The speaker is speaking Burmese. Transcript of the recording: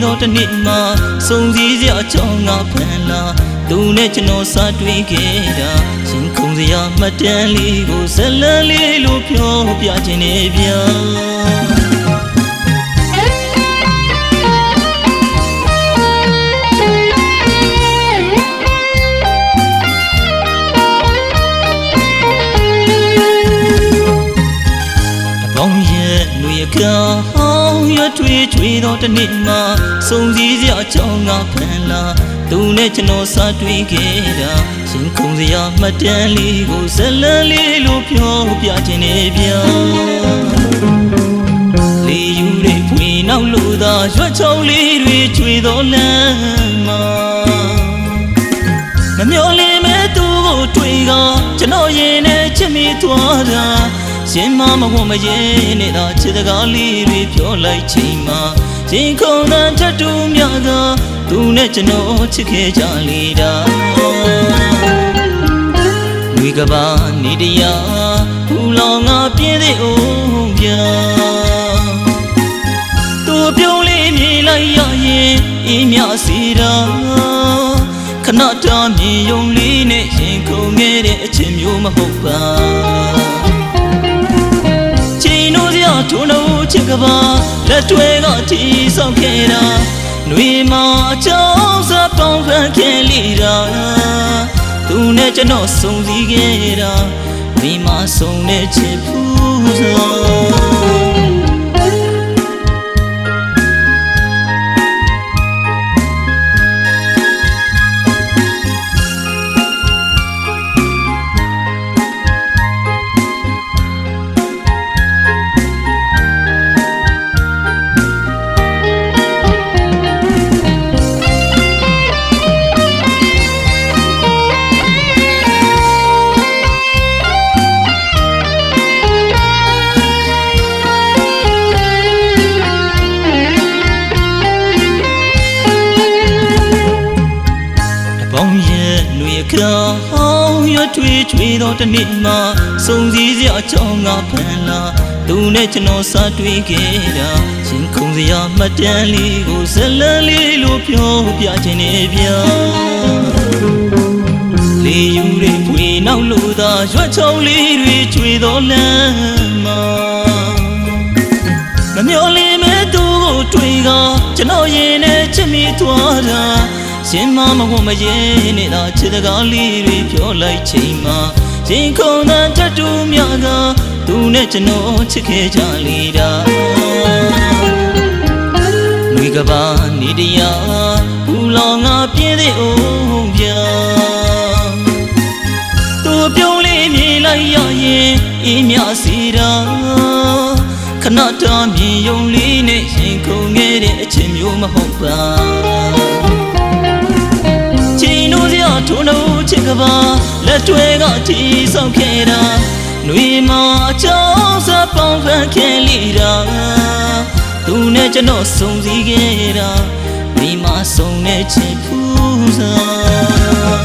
သောတနေ့မှစုံစည်းစရာအကြောင်းငါဖန်လာသူနဲ့ကျွန်တော်စတွေ့ခဲ့တာရှင်ခုန်စရာမှတ်တမ်းလေးကိုဇလန်းလေးလို့ပြောပြခြင်းနဲ့ဗျာကောင်းရထွေသောတနေ့မှစုံစည်းစရာအကြောင်းငါဖန်လာသူနဲ့ကျွန်တော်စတွေ့ခဲ့တာရှင်ခုန်စရာမှတ်တမ်းလေးကိုဇလန်းလေးလို့ပြောပြခြင်းနဲ့ဗျာလေယူတဲ့ဖွေနောက်လို့သာရွက်ချောင်းလေးတွေကျွေသောလမ်းမှာမမျော်လင့်မဲ့သူကိုတွေ့ကကျွန်တော်ရင်နဲ့ချစ်မိသွားတာရှင်မမဝမရင်နေတာချစ်စကားလေးတွေပြောလိုက်ချိန်မှာရှင်ခုန်တဲ့ထတူများကသူနဲ့ကျွန်တော်ချစ်ခဲ့ကြလေတာဝီကဘာနေတရားဘူးလောင်ငါပြင်းသေးအောင်ဗျာသူပြုံးလေးမြည်လိုက်ရရင်အေးမြစီတာခဏတာမြင်ယုံလေးနဲ့ရင်ခုန်ခဲ့တဲ့အချင်းမျိုးမဟုတ်ပါထိုးလို့ချစ်ကပါလက်တွေကတီဆောင်ခဲ့တာနှွေမှာအချောင်းစားပေါင်းဖန်ခဲ့လိတာသူနဲ့ကျွန်တော်စုံစည်းခဲ့တာမိမဆုံးတဲ့ချစ်ဖူးစားကောင်းရထွေသောတနေ့မှစုံစည်းစရာအကြောင်းငါဖန်လာသူနဲ့ကျွန်တော်စတွေ့ခဲ့တာရှင်ခုန်စရာမှတ်တမ်းလေးကိုဇလန်းလေးလို့ပြောပြခြင်းနဲ့ဗျာလေယူတဲ့ဖွေနောက်လို့သာရွက်ချောင်းလေးတွေကျွေသောလမ်းမှာမမျော်လင့်မဲ့သူကိုတွေ့ကကျွန်တော်ရင်နဲ့ချစ်မိသွားတာရှင်မမဝမရင်နေတာချစ်စကားလေးတွေပြောလိုက်ချိန်မှာရှင်ခုန်တဲ့ထတူများကသူနဲ့ကျွန်တော်ချစ်ခဲ့ကြလေတာဝီကဘာနေတရားဘူးလောင်ငါပြင်းသေးအောင်ဗျာသူပြုံးလေးမြည်လိုက်ရရင်အေးမြစီတာခဏတာမြင်ယုံလေးနဲ့ရှင်ခုန်ခဲ့တဲ့အချင်းမျိုးမဟုတ်ပါထိုးလို့ချစ်ကပါလက်တွေကတီဆောင်ခဲ့တာနှွေမှာအချောင်းစားပေါင်းဖန်ခဲ့လိတာသူနဲ့ကျွန်တော်စုံစည်းခဲ့တာမိမဆုံးတဲ့ချစ်ဖူးစား